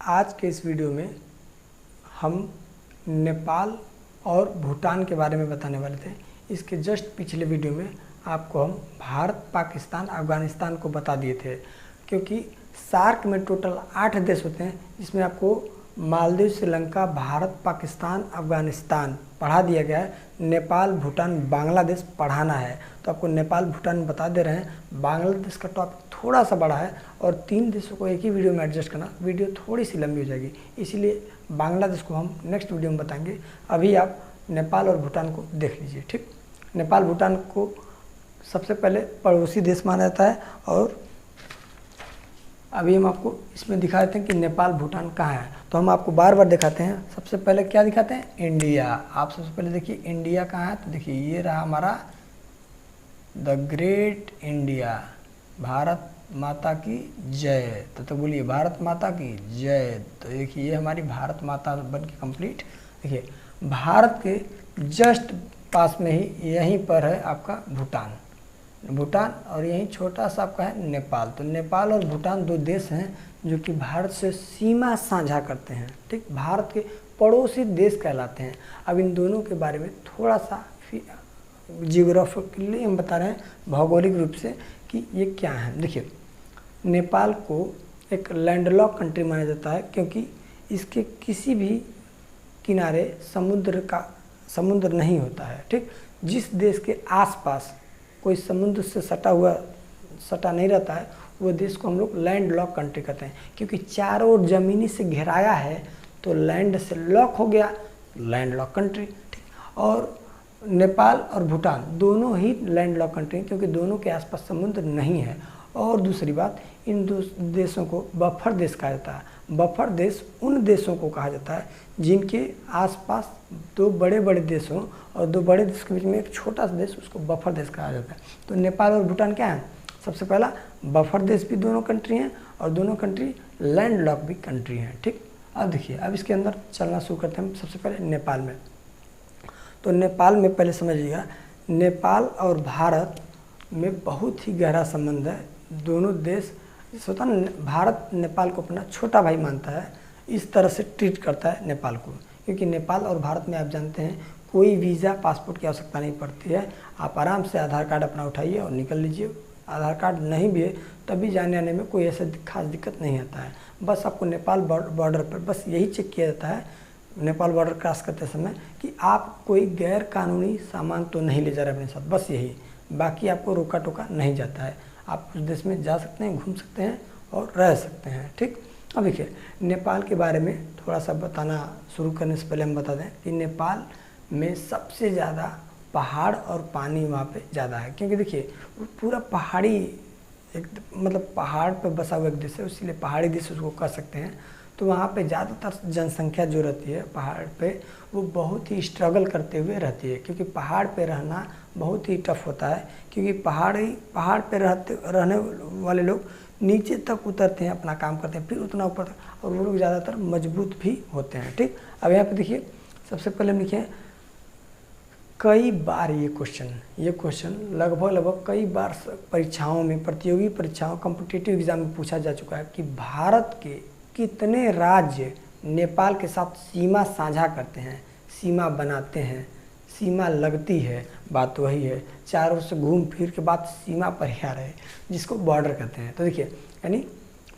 आज के इस वीडियो में हम नेपाल और भूटान के बारे में बताने वाले थे। इसके जस्ट पिछले वीडियो में आपको हम भारत, पाकिस्तान, अफ़गानिस्तान को बता दिए थे, क्योंकि सार्क में टोटल 8 देश होते हैं, जिसमें आपको मालदीव, श्रीलंका, भारत, पाकिस्तान, अफ़गानिस्तान पढ़ा दिया गया है। नेपाल, भूटान, बांग्लादेश पढ़ाना है, तो आपको नेपाल, भूटान बता दे रहे हैं। बांग्लादेश का टॉपिक थोड़ा सा बड़ा है और 3 देशों को एक ही वीडियो में एडजस्ट करना, वीडियो थोड़ी सी लंबी हो जाएगी, इसीलिए बांग्लादेश को हम नेक्स्ट वीडियो में बताएंगे। अभी आप नेपाल और भूटान को देख लीजिए, ठीक। नेपाल, भूटान को सबसे पहले पड़ोसी देश माना जाता है, और अभी हम आपको इसमें दिखा देते हैं कि नेपाल, भूटान कहाँ है। तो हम आपको बार बार दिखाते हैं। सबसे पहले क्या दिखाते हैं? इंडिया। आप सबसे पहले देखिए इंडिया कहाँ है, तो देखिए ये रहा हमारा द ग्रेट इंडिया। भारत माता की जय। तो बोलिए भारत माता की जय। तो देखिए ये हमारी भारत माता बन के कंप्लीट। देखिए भारत के जस्ट पास में ही यहीं पर है आपका भूटान, और यहीं छोटा सा आपका है नेपाल। तो नेपाल और भूटान 2 देश हैं जो कि भारत से सीमा साझा करते हैं, ठीक। भारत के पड़ोसी देश कहलाते हैं। अब इन दोनों के बारे में थोड़ा सा जियोग्राफिकली हम बता रहे हैं, भौगोलिक रूप से, कि ये क्या है। देखिए नेपाल को एक लैंडलॉक कंट्री माना जाता है, क्योंकि इसके किसी भी किनारे समुद्र नहीं होता है, ठीक। जिस देश के आसपास कोई समुद्र से सटा नहीं रहता है, वो देश को हम लोग लैंड लॉक कंट्री कहते हैं, क्योंकि चारों ओर ज़मीनी से घेराया है, तो लैंड से लॉक हो गया, लैंड लॉक कंट्री, ठीक। और नेपाल और भूटान दोनों ही लैंड लॉक कंट्री हैं, क्योंकि दोनों के आसपास समुद्र नहीं है। और दूसरी बात, इन 2 देशों को बफर देश कहा जाता है। बफर देश उन देशों को कहा जाता है जिनके आसपास 2 बड़े बड़े देश हों, और 2 बड़े देश के बीच में एक छोटा सा देश, उसको बफर देश कहा जाता है। तो नेपाल और भूटान क्या है? सबसे पहला बफर देश भी दोनों कंट्री हैं, और दोनों कंट्री लैंड लॉक भी कंट्री हैं, ठीक। अब देखिए, अब इसके अंदर चलना शुरू करते हैं। सबसे पहले नेपाल में, तो नेपाल में पहले समझिएगा, नेपाल और भारत में बहुत ही गहरा संबंध है। दोनों देश स्वतः भारत नेपाल को अपना छोटा भाई मानता है, इस तरह से ट्रीट करता है नेपाल को, क्योंकि नेपाल और भारत में आप जानते हैं कोई वीज़ा, पासपोर्ट की आवश्यकता नहीं पड़ती है। आप आराम से आधार कार्ड अपना उठाइए और निकल लीजिए। आधार कार्ड नहीं भी है तभी जाने आने में कोई ऐसा खास दिक्कत नहीं आता है। बस आपको नेपाल बॉर्डर पर बस यही चेक किया जाता है, नेपाल बॉर्डर क्रॉस करते समय, कि आप कोई गैर कानूनी सामान तो नहीं ले जा रहे अपने साथ, बस यही। बाकी आपको रोका टोका नहीं जाता है। आप उस देश में जा सकते हैं, घूम सकते हैं और रह सकते हैं, ठीक। अब देखिए नेपाल के बारे में थोड़ा सा बताना शुरू करने से पहले हम बता दें कि नेपाल में सबसे ज़्यादा पहाड़ और पानी वहाँ पे ज़्यादा है, क्योंकि देखिए पूरा पहाड़ी, एक मतलब पहाड़ पे बसा हुआ एक देश है, इसीलिए पहाड़ी देश उसको कह सकते हैं। तो वहाँ पे ज़्यादातर जनसंख्या जो रहती है पहाड़ पे, वो बहुत ही स्ट्रगल करते हुए रहती है, क्योंकि पहाड़ पे रहना बहुत ही टफ होता है। क्योंकि पहाड़ पे रहने वाले लोग नीचे तक उतरते हैं, अपना काम करते हैं, फिर उतना ऊपर तक, और वो लोग ज़्यादातर मजबूत भी होते हैं, ठीक। अब यहाँ पे देखिए, सबसे पहले हम लिखे, कई बार ये क्वेश्चन लगभग कई बार परीक्षाओं में, प्रतियोगी परीक्षाओं, कॉम्पिटिटिव एग्जाम में पूछा जा चुका है कि भारत के कितने राज्य नेपाल के साथ सीमा साझा करते हैं, सीमा बनाते हैं, सीमा लगती है। बात वही है, चारों से घूम फिर के बाद सीमा पर ही आ रहे, जिसको बॉर्डर कहते हैं। तो देखिए, यानी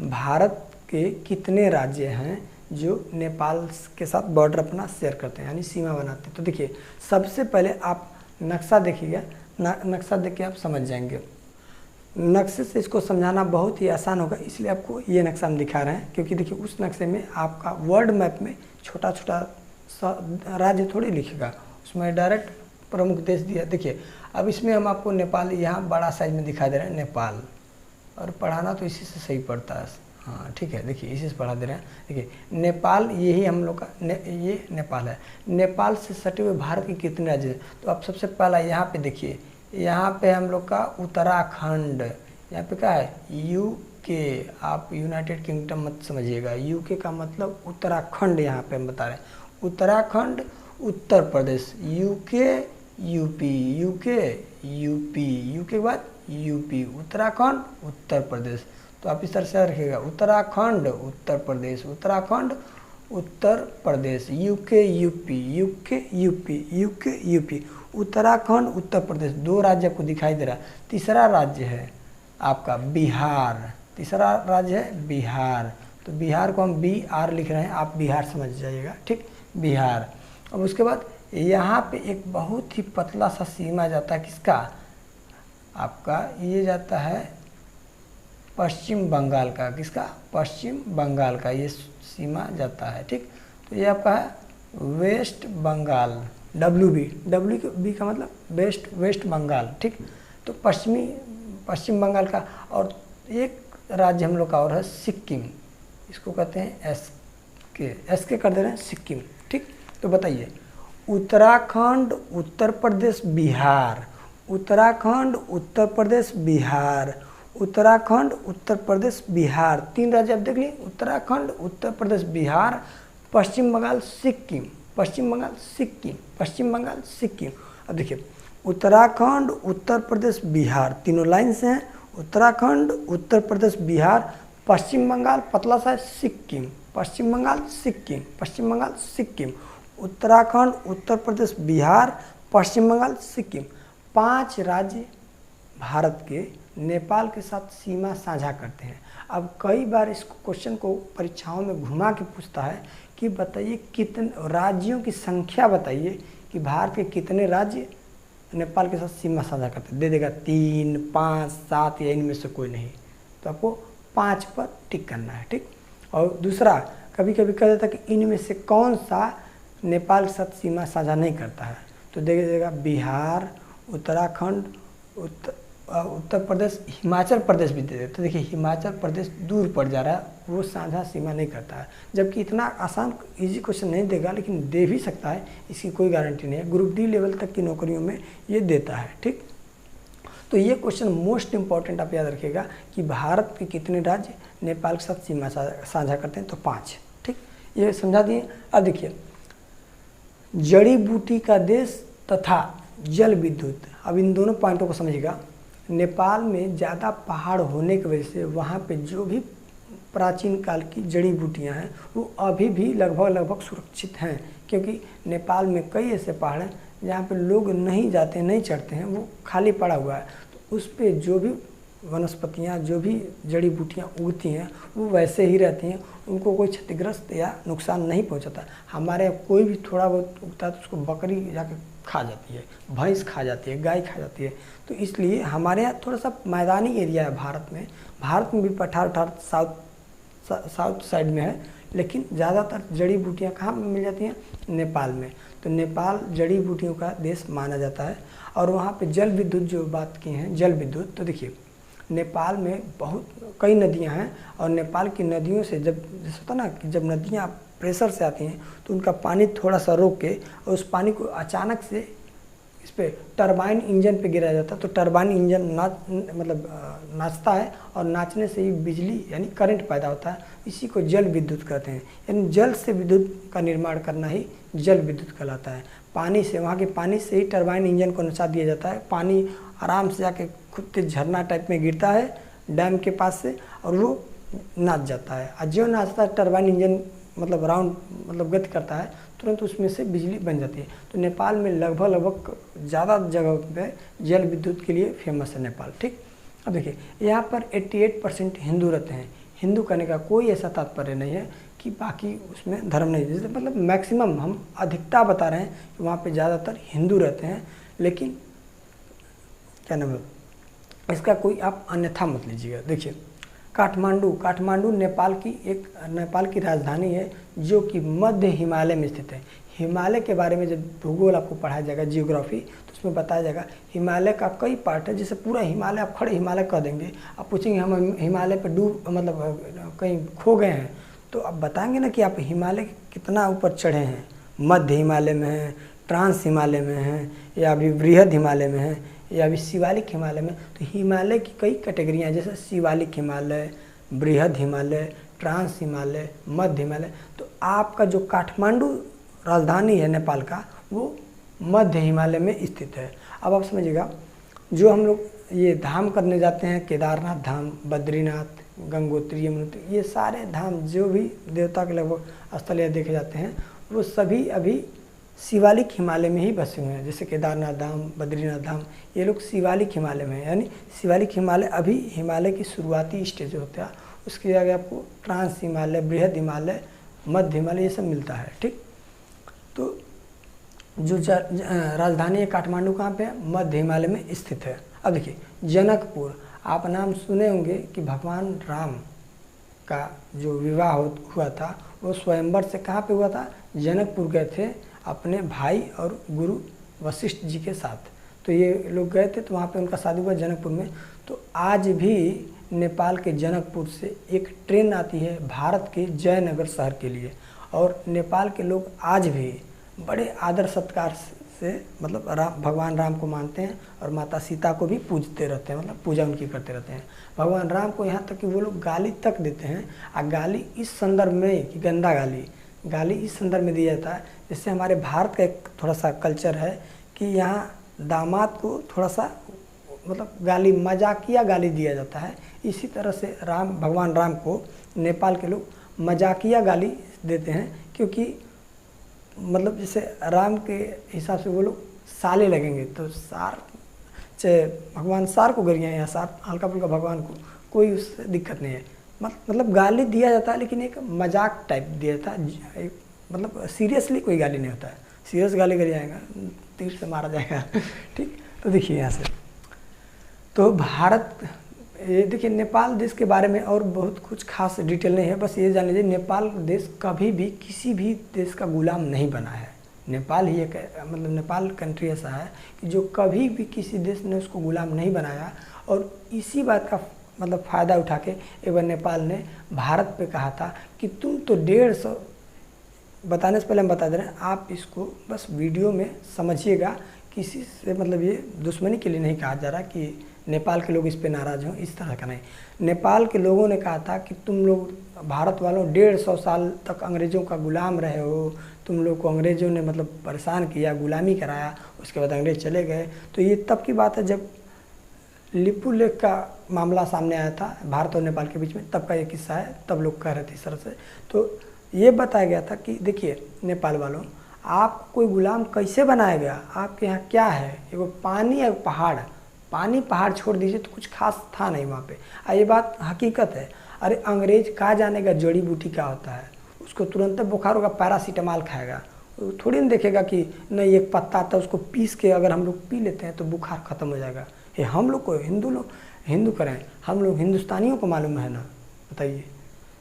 भारत के कितने राज्य हैं जो नेपाल के साथ बॉर्डर अपना शेयर करते हैं, यानी सीमा बनाते हैं। तो देखिए सबसे पहले आप नक्शा देखिएगा, नक्शा देख के आप समझ जाएंगे। नक्शे से इसको समझाना बहुत ही आसान होगा, इसलिए आपको ये नक्शा हम दिखा रहे हैं, क्योंकि देखिए उस नक्शे में आपका वर्ल्ड मैप में छोटा छोटा राज्य थोड़ी लिखेगा, उसमें डायरेक्ट प्रमुख देश दिया। देखिए अब इसमें हम आपको नेपाल यहाँ बड़ा साइज में दिखा दे रहे हैं, नेपाल, और पढ़ाना तो इसी से सही पड़ता है, हाँ ठीक है। देखिए इसी से पढ़ा दे रहे हैं। देखिए नेपाल, यही हम लोग का ये नेपाल है। नेपाल से सटे हुए भारत के कितने राज्य हैं? तो आप सबसे पहला यहाँ पे देखिए, यहाँ पे हम लोग का उत्तराखंड, यहाँ पे क्या है? यूके। आप यूनाइटेड किंगडम मत समझिएगा, यूके का मतलब उत्तराखंड, यहाँ पे हम बता रहे हैं Uttarakhand, Uttar Pradesh, UK UP, UK UP, UK के बाद यूपी, उत्तराखंड, उत्तर प्रदेश। तो आप इस तरह से रखिएगा, Uttarakhand Uttar Pradesh, Uttarakhand Uttar Pradesh, UK UP, UK UP, UK UP, Uttarakhand Uttar Pradesh. 2 राज्य आपको दिखाई दे रहा है। तीसरा राज्य है आपका बिहार, तीसरा राज्य है बिहार। तो बिहार को हम BR लिख रहे हैं, आप बिहार समझ जाइएगा, ठीक, बिहार। अब उसके बाद यहाँ पे एक बहुत ही पतला सा सीमा जाता है, किसका, आपका ये जाता है पश्चिम बंगाल का, किसका, पश्चिम बंगाल का ये सीमा जाता है, ठीक। तो ये आपका है वेस्ट बंगाल, WB का मतलब वेस्ट बंगाल, ठीक। तो पश्चिम बंगाल का। और एक राज्य हम लोग का और है सिक्किम, इसको कहते हैं SK कर दे रहे हैं, सिक्किम, ठीक। तो बताइए, उत्तराखंड उत्तर प्रदेश बिहार, उत्तराखंड उत्तर प्रदेश बिहार, उत्तराखंड उत्तर प्रदेश बिहार, 3 राज्य आप देख लिए, उत्तराखंड उत्तर प्रदेश बिहार, पश्चिम बंगाल सिक्किम, पश्चिम बंगाल सिक्किम, पश्चिम बंगाल सिक्किम। अब देखिए, उत्तराखंड उत्तर प्रदेश बिहार, तीनों लाइन से हैं, उत्तराखंड उत्तर प्रदेश बिहार, पश्चिम बंगाल पतला सा सिक्किम, पश्चिम बंगाल सिक्किम, पश्चिम बंगाल सिक्किम, उत्तराखंड उत्तर प्रदेश बिहार, पश्चिम बंगाल सिक्किम। 5 राज्य भारत के नेपाल के साथ सीमा साझा करते हैं। अब कई बार इस क्वेश्चन को परीक्षाओं में घुमा के पूछता है कि बताइए कितने राज्यों की संख्या, बताइए कि भारत के कितने राज्य नेपाल के साथ सीमा साझा करते हैं। दे देगा 3, 5, 7 या इनमें से कोई नहीं, तो आपको 5 पर टिक करना है, ठीक। और दूसरा, कभी कभी कह देता है कि इनमें से कौन सा नेपाल के साथ सीमा साझा नहीं करता है, तो दे देगा बिहार, उत्तराखंड, उत्तर प्रदेश, हिमाचल प्रदेश भी दे देते। तो देखिए, हिमाचल प्रदेश दूर पड़ जा रहा है, वो साझा सीमा नहीं करता है। जबकि इतना आसान इजी क्वेश्चन नहीं देगा, लेकिन दे भी सकता है, इसकी कोई गारंटी नहीं है। ग्रुप D लेवल तक की नौकरियों में ये देता है, ठीक। तो ये क्वेश्चन मोस्ट इंपॉर्टेंट आप याद रखिएगा कि भारत के कितने राज्य नेपाल के साथ सीमा साझा करते हैं, तो 5, ठीक, ये समझा दिए। अब देखिए, जड़ी बूटी का देश तथा जल विद्युत, अब इन दोनों पॉइंटों को समझिएगा। नेपाल में ज़्यादा पहाड़ होने की वजह से वहाँ पे जो भी प्राचीन काल की जड़ी बूटियाँ हैं वो अभी भी लगभग सुरक्षित हैं, क्योंकि नेपाल में कई ऐसे पहाड़ हैं जहाँ पे लोग नहीं जाते, नहीं चढ़ते हैं, वो खाली पड़ा हुआ है। तो उस पर जो भी वनस्पतियाँ, जो भी जड़ी बूटियाँ उगती हैं वो वैसे ही रहती हैं, उनको कोई क्षतिग्रस्त या नुकसान नहीं पहुंचाता। हमारे यहाँ कोई भी थोड़ा बहुत उगता है तो उसको बकरी जाके खा जाती है, भैंस खा जाती है, गाय खा जाती है। तो इसलिए हमारे यहाँ थोड़ा सा मैदानी एरिया है भारत में भी पठार साउथ साइड में है, लेकिन ज़्यादातर जड़ी बूटियाँ कहाँ मिल जाती हैं, नेपाल में। तो नेपाल जड़ी बूटियों का देश माना जाता है। और वहाँ पे जल विद्युत जो बात की हैं, जल विद्युत, तो देखिए नेपाल में कई नदियाँ हैं, और नेपाल की नदियों से जब जैसे होता ना कि जब नदियाँ प्रेशर से आती हैं तो उनका पानी थोड़ा सा रोक के और उस पानी को अचानक से इस पर टरबाइन इंजन पे गिराया जाता है। तो टरबाइन इंजन नाचता है, और नाचने से ही बिजली यानी करंट पैदा होता है। इसी को जल विद्युत कहते हैं, यानी जल से विद्युत का निर्माण करना ही जल विद्युत कहलाता है। पानी से, वहाँ के पानी से ही टरबाइन इंजन को नचा दिया जाता है। पानी आराम से जाके खुद के झरना टाइप में गिरता है डैम के पास से, और वो नाच जाता है। और जो नाचता है टरबाइन इंजन राउंड गति करता है, तुरंत उसमें से बिजली बन जाती है। तो नेपाल में लगभग ज़्यादा जगह पे जल विद्युत के लिए फेमस है नेपाल, ठीक। अब देखिए, यहाँ पर 88% हिंदू रहते हैं। हिंदू कहने का कोई ऐसा तात्पर्य नहीं है कि बाकी उसमें धर्म नहीं, जैसे मतलब मैक्सिमम हम अधिकता बता रहे हैं कि वहाँ पे ज़्यादातर हिंदू रहते हैं। लेकिन क्या नाम है, इसका कोई आप अन्यथा मत लीजिएगा। देखिए, काठमांडू नेपाल की राजधानी है, जो कि मध्य हिमालय में स्थित है। हिमालय के बारे में जब भूगोल आपको पढ़ाया जाएगा, जियोग्राफी, तो उसमें बताया जाएगा हिमालय का कई पार्ट है। जैसे पूरा हिमालय आप खड़े हिमालय कह देंगे, आप पूछेंगे हम हिमालय पर कहीं खो गए हैं, तो आप बताएंगे ना कि आप हिमालय कितना ऊपर चढ़े हैं। मध्य हिमालय में हैं, ट्रांस हिमालय में हैं, या अभी बृहद हिमालय में हैं, या अभी शिवालिक हिमालय में। तो हिमालय की कई कैटेगरियाँ, जैसे शिवालिक हिमालय, बृहद हिमालय, ट्रांस हिमालय, मध्य हिमालय। तो आपका जो काठमांडू राजधानी है नेपाल का, वो मध्य हिमालय में स्थित है। अब आप समझिएगा, जो हम लोग ये धाम करने जाते हैं, केदारनाथ धाम, बद्रीनाथ, गंगोत्री, यमुनोत्री, ये सारे धाम जो भी देवता के लगभग स्थल या देखे जाते हैं वो सभी अभी शिवालिक हिमालय में ही बसे हुए हैं। जैसे केदारनाथ धाम, बद्रीनाथ धाम, ये लोग शिवालिक हिमालय में हैं। यानी शिवालिक हिमालय अभी हिमालय की शुरुआती स्टेज होता है, उसके आगे आपको ट्रांस हिमालय, बृहद हिमालय, मध्य हिमालय, ये सब मिलता है। ठीक, तो जो राजधानी है काठमांडू कहाँ पे है? मध्य हिमालय में स्थित है। अब देखिए जनकपुर, आप नाम सुने होंगे कि भगवान राम का जो विवाह हुआ था वो स्वयंवर से कहाँ पे हुआ था? जनकपुर गए थे अपने भाई और गुरु वशिष्ठ जी के साथ। तो ये लोग गए थे तो वहाँ पे उनका शादी हुआ जनकपुर में। तो आज भी नेपाल के जनकपुर से एक ट्रेन आती है भारत के जयनगर शहर के लिए, और नेपाल के लोग आज भी बड़े आदर सत्कार से मतलब भगवान राम को मानते हैं और माता सीता को भी पूजते रहते हैं, मतलब पूजा उनकी करते रहते हैं। भगवान राम को यहाँ तक कि वो लोग गाली तक देते हैं, और गाली इस संदर्भ में कि गंदा गाली इस संदर्भ में दिया जाता है। जैसे हमारे भारत का एक थोड़ा सा कल्चर है कि यहाँ दामाद को थोड़ा सा मतलब गाली, मजाकिया गाली दिया जाता है। इसी तरह से भगवान राम को नेपाल के लोग मजाकिया गाली देते हैं, क्योंकि मतलब जैसे राम के हिसाब से वो लोग साले लगेंगे, तो सार चाहे भगवान सार को गरियाँ या सार हल्का फुल्का भगवान को, कोई उससे दिक्कत नहीं है। मतलब गाली दिया जाता है लेकिन एक मजाक टाइप दिया जाता है, मतलब सीरियसली कोई गाली नहीं होता है। सीरियस गाली कर जाएगा तीर से मारा जाएगा। ठीक, तो देखिए यहाँ से तो भारत, ये देखिए नेपाल देश के बारे में और बहुत कुछ खास डिटेल नहीं है, बस ये जान लीजिए नेपाल देश कभी भी किसी भी देश का गुलाम नहीं बना है। नेपाल ही एक मतलब नेपाल कंट्री ऐसा है कि जो कभी भी किसी देश ने उसको गुलाम नहीं बनाया, और इसी बात का मतलब फ़ायदा उठा के एक बार नेपाल ने भारत पे कहा था कि तुम तो 150, बताने से पहले हम बता दे रहे हैं, आप इसको बस वीडियो में समझिएगा, किसी से मतलब ये दुश्मनी के लिए नहीं कहा जा रहा कि नेपाल के लोग इस पे नाराज़ हों, इस तरह का नहीं। नेपाल के लोगों ने कहा था कि तुम लोग भारत वालों 150 साल तक अंग्रेज़ों का गुलाम रहे हो, तुम लोग को अंग्रेज़ों ने मतलब परेशान किया, गुलामी कराया, उसके बाद अंग्रेज़ चले गए। तो ये तब की बात है जब लिपू लेख का मामला सामने आया था भारत और नेपाल के बीच में, तब का ये किस्सा है, तब लोग कह रहे थे इस तरह से। तो ये बताया गया था कि देखिए नेपाल वालों, आप कोई गुलाम कैसे बनाएगा, आपके यहाँ क्या है, एगो पानी है, पहाड़, पानी पहाड़ छोड़ दीजिए तो कुछ खास था नहीं वहाँ पे। ये बात हकीकत है। अरे अंग्रेज कहाँ जानेगा जड़ी बूटी क्या होता है, उसको तुरंत बुखार होगा पैरासीटामॉल खाएगा, थोड़ी ना देखेगा कि नहीं एक पत्ता आता है उसको पीस के अगर हम लोग पी लेते हैं तो बुखार ख़त्म हो जाएगा। ये हम लोग को हिंदू करें, हम लोग हिंदुस्तानियों को मालूम है ना, बताइए।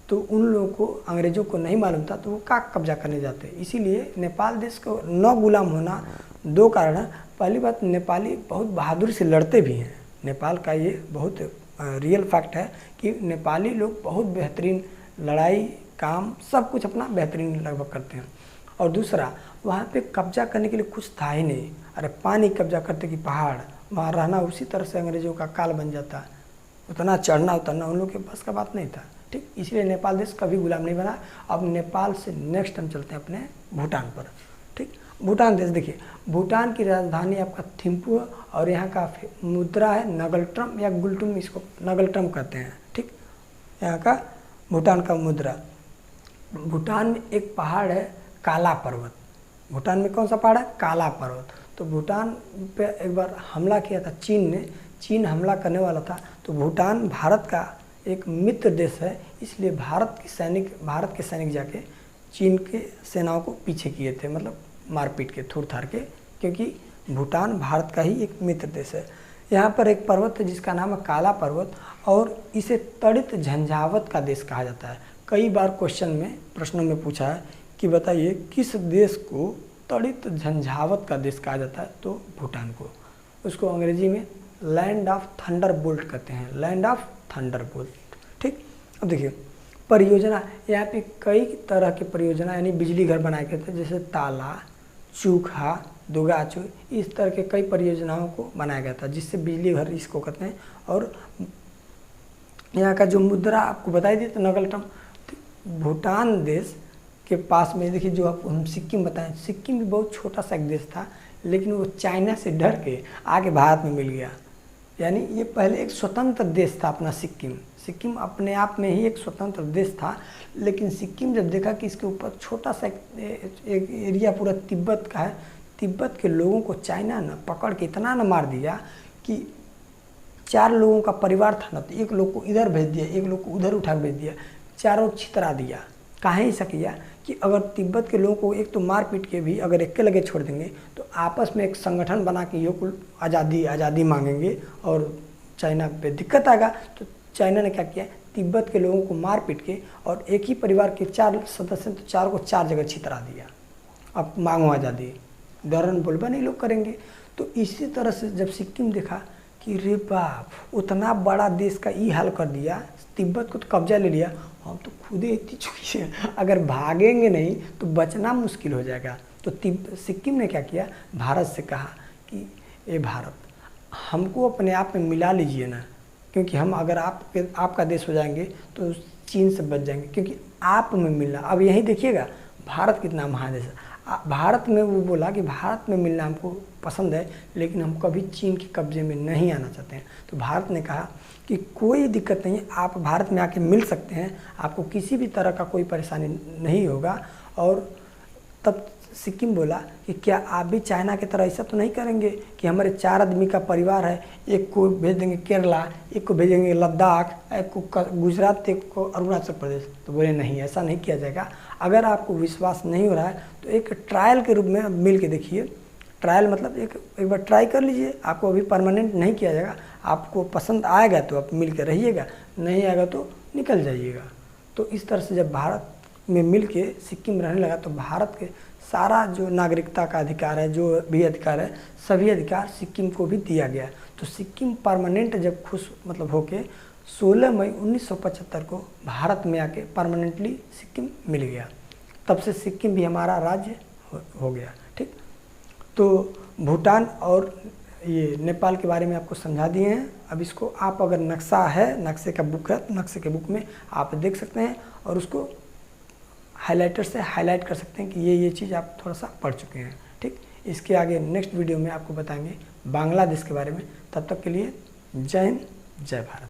तो उन लोगों को, अंग्रेज़ों को नहीं मालूम था, तो वो क्या कब्जा करने जाते। इसीलिए नेपाल देश को न गुलाम होना 2 कारण है। पहली बात, नेपाली बहुत बहादुरी से लड़ते भी हैं। नेपाल का ये बहुत रियल फैक्ट है कि नेपाली लोग बहुत बेहतरीन लड़ाई, काम, सब कुछ अपना बेहतरीन लगभग करते हैं। और दूसरा, वहाँ पे कब्जा करने के लिए कुछ था ही नहीं। अरे पानी कब्जा करते कि पहाड़, वहाँ रहना उसी तरह से अंग्रेज़ों का काल बन जाता। उतना चढ़ना उतरना उन लोग के पास का बात नहीं था। ठीक, इसलिए नेपाल देश कभी गुलाम नहीं बना। अब नेपाल से नेक्स्ट हम चलते हैं अपने भूटान पर। ठीक, भूटान देश देखिए, भूटान की राजधानी आपका थिम्पू है, और यहाँ का मुद्रा है नगलट्रम या गुलटुम, इसको नगलट्रम कहते हैं। ठीक, यहाँ का भूटान का मुद्रा। भूटान में एक पहाड़ है काला पर्वत। भूटान में कौन सा पहाड़ है? काला पर्वत। तो भूटान पे एक बार हमला किया था चीन ने, चीन हमला करने वाला था। तो भूटान भारत का एक मित्र देश है, इसलिए भारत के सैनिक जाके चीन के सेनाओं को पीछे किए थे, मतलब मारपीट के, थूर थार के, क्योंकि भूटान भारत का ही एक मित्र देश है। यहाँ पर एक पर्वत है जिसका नाम है काला पर्वत, और इसे तड़ित झंझावत का देश कहा जाता है। कई बार प्रश्नों में पूछा है कि बताइए किस देश को तड़ित झंझावत का देश कहा जाता है, तो भूटान को। उसको अंग्रेजी में लैंड ऑफ थंडरबोल्ट कहते हैं, लैंड ऑफ थंडरबोल्ट। ठीक, अब देखिए परियोजना, यहाँ पे कई तरह के परियोजना यानी बिजली घर बनाए गए थे, जैसे ताला, चूखा, दुगाचू, इस तरह के कई परियोजनाओं को बनाया गया था, जिससे बिजली घर इसको कहते हैं। और यहाँ का जो मुद्रा आपको बताई दी तो नगलट्रम। भूटान देश के पास में देखिए, जो आपको हम सिक्किम बताएं, सिक्किम भी बहुत छोटा सा एक देश था, लेकिन वो चाइना से डर के आके भारत में मिल गया। यानी ये पहले एक स्वतंत्र देश था अपना सिक्किम अपने आप में ही एक स्वतंत्र देश था। लेकिन सिक्किम जब देखा कि इसके ऊपर छोटा सा एक एरिया पूरा तिब्बत का है, तिब्बत के लोगों को चाइना ने पकड़ के इतना न मार दिया कि 4 लोगों का परिवार था ना, तो एक लोग को इधर भेज दिया, एक लोग को उधर उठा भेज दिया, चारों छितरा दिया। काहे ऐसा किया कि अगर तिब्बत के लोगों को एक तो मार पीट के भी अगर एक लगे छोड़ देंगे तो आपस में एक संगठन बना के ये कुल आज़ादी मांगेंगे और चाइना पे दिक्कत आएगा। तो चाइना ने क्या किया, तिब्बत के लोगों को मार पीट के और एक ही परिवार के 4 सदस्य तो 4 को 4 जगह छितरा दिया। अब मांगो आज़ादी, डरन बोलबा नहीं लोग करेंगे। तो इसी तरह से जब सिक्किम देखा कि रे बाप उतना बड़ा देश का ये हाल कर दिया, तिब्बत को तो कब्जा ले लिया, हम तो खुद ही इतनी चुकी है, अगर भागेंगे नहीं तो बचना मुश्किल हो जाएगा। तो सिक्किम ने क्या किया, भारत से कहा कि ये भारत हमको अपने आप में मिला लीजिए ना, क्योंकि हम अगर आपका देश हो जाएंगे तो चीन से बच जाएंगे, क्योंकि आप में मिलना। अब यही देखिएगा भारत कितना महादेश है। भारत में वो बोला कि भारत में मिलना हमको पसंद है, लेकिन हम कभी चीन के कब्जे में नहीं आना चाहते हैं। तो भारत ने कहा कि कोई दिक्कत नहीं, आप भारत में आके मिल सकते हैं, आपको किसी भी तरह का कोई परेशानी नहीं होगा। और तब सिक्किम बोला कि क्या आप भी चाइना की तरह ऐसा तो नहीं करेंगे कि हमारे 4 आदमी का परिवार है, एक को भेज देंगे केरला, एक को भेजेंगे लद्दाख, एक को गुजरात, एक को अरुणाचल प्रदेश। तो बोले नहीं, ऐसा नहीं किया जाएगा। अगर आपको विश्वास नहीं हो रहा है तो एक ट्रायल के रूप में मिल के देखिए। ट्रायल मतलब एक बार ट्राई कर लीजिए, आपको अभी परमानेंट नहीं किया जाएगा। आपको पसंद आएगा तो आप मिल के रहिएगा, नहीं आएगा तो निकल जाइएगा। तो इस तरह से जब भारत में मिल के सिक्किम रहने लगा तो भारत के सारा जो नागरिकता का अधिकार है, जो भी अधिकार है, सभी अधिकार सिक्किम को भी दिया गया। तो सिक्किम परमानेंट जब खुश मतलब होके 16 मई 1975 को भारत में आके परमानेंटली सिक्किम मिल गया। तब से सिक्किम भी हमारा राज्य हो गया। ठीक, तो भूटान और ये नेपाल के बारे में आपको समझा दिए हैं। अब इसको आप अगर नक्शा है, नक्शे का बुक है, नक्शे के बुक में आप देख सकते हैं और उसको हाइलाइटर से हाईलाइट कर सकते हैं कि ये चीज़ आप थोड़ा सा पढ़ चुके हैं। ठीक, इसके आगे नेक्स्ट वीडियो में आपको बताएंगे बांग्लादेश के बारे में। तब तक के लिए जय हिंद, जय भारत।